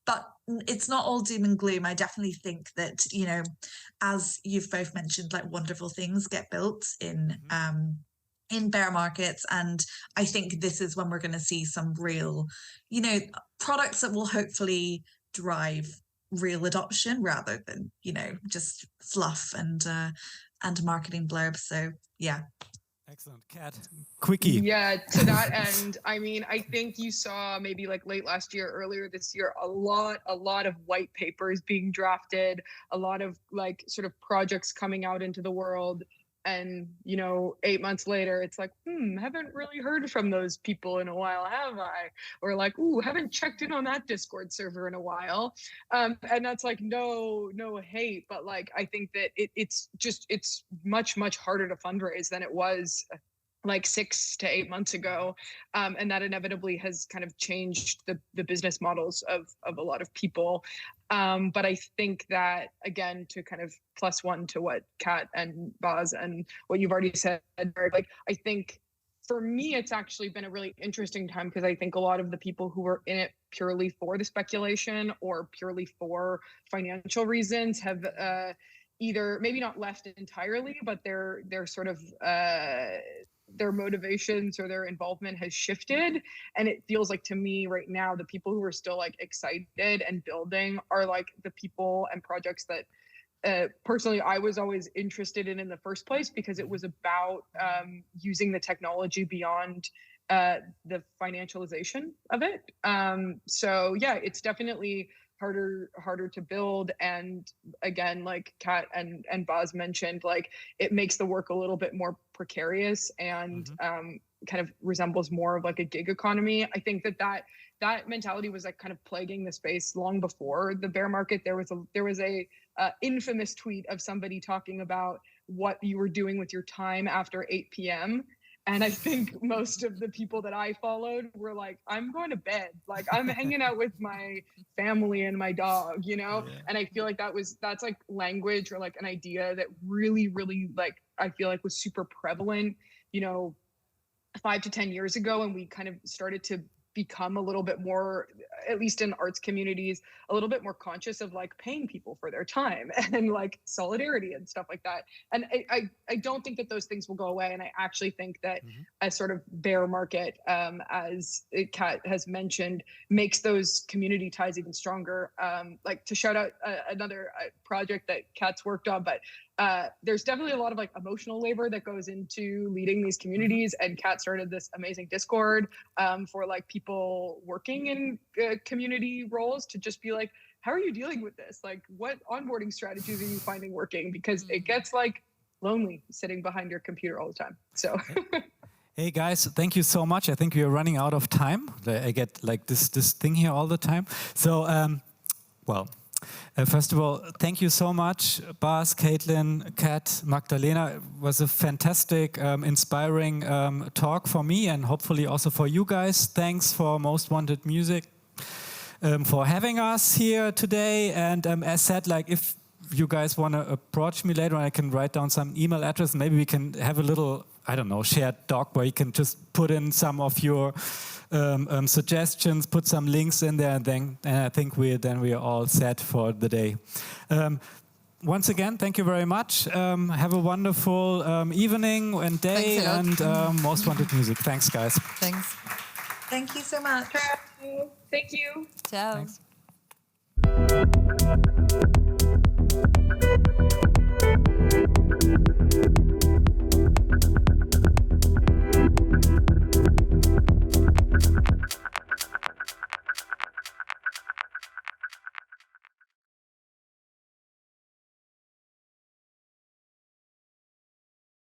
But it's not all doom and gloom. I definitely think that, you know, as you've both mentioned, like wonderful things get built in bear markets. And I think this is when we're going to see some real, you know, products that will hopefully drive real adoption rather than, you know, just fluff and marketing blurbs. So, yeah. Excellent. Kat, quickie. Yeah, to that end, I mean, I think you saw maybe like late last year, earlier this year, a lot of white papers being drafted, a lot of like sort of projects coming out into the world. And, you know, 8 months later, it's like, haven't really heard from those people in a while, have I? Or like, haven't checked in on that Discord server in a while. And that's like, no hate. But like, I think that it's much, much harder to fundraise than it was like 6 to 8 months ago. And that inevitably has kind of changed the business models of a lot of people. But I think that, again, to kind of plus one to what Kat and Baz and what you've already said, like, I think for me, it's actually been a really interesting time, because I think a lot of the people who were in it purely for the speculation or purely for financial reasons have either maybe not left entirely, but they're sort of their motivations or their involvement has shifted. And it feels like to me right now, the people who are still like excited and building are like the people and projects that personally I was always interested in the first place, because it was about using the technology beyond the financialization of it. So yeah, it's definitely harder to build. And again, like Kat and Boz mentioned, like it makes the work a little bit more precarious and kind of resembles more of like a gig economy. I think that mentality was like kind of plaguing the space long before the bear market. There was a infamous tweet of somebody talking about what you were doing with your time after 8 p.m. And I think most of the people that I followed were like, I'm going to bed. Like I'm hanging out with my family and my dog, you know? Yeah. And I feel like that's like language or like an idea that really, really like, I feel like was super prevalent, you know, 5 to 10 years ago. And we kind of started to become a little bit more, at least in arts communities, a little bit more conscious of like paying people for their time and like solidarity and stuff like that. And I don't think that those things will go away. And I actually think that a sort of bear market, as Kat has mentioned, makes those community ties even stronger. Like to shout out another project that Kat's worked on, but there's definitely a lot of like emotional labor that goes into leading these communities. And Kat started this amazing Discord for like people working in community roles to just be like, how are you dealing with this? Like, what onboarding strategies are you finding working? Because it gets like lonely sitting behind your computer all the time. So. Hey guys, thank you so much. I think we are running out of time. I get like this thing here all the time. So, first of all, thank you so much, Bas, Kaitlyn, Kat, Magdalena. It was a fantastic, inspiring talk for me and hopefully also for you guys. Thanks for Most Wanted Music for having us here today. And as said, like if you guys want to approach me later, I can write down some email address. Maybe we can have a little, I don't know, shared doc where you can just put in some of your suggestions, put some links in there, and I think we are all set for the day. Once again, thank you very much. Have a wonderful evening and day, and Most Wanted Music. Thanks, guys. Thanks. Thank you so much. Thank you. Ciao. Thanks.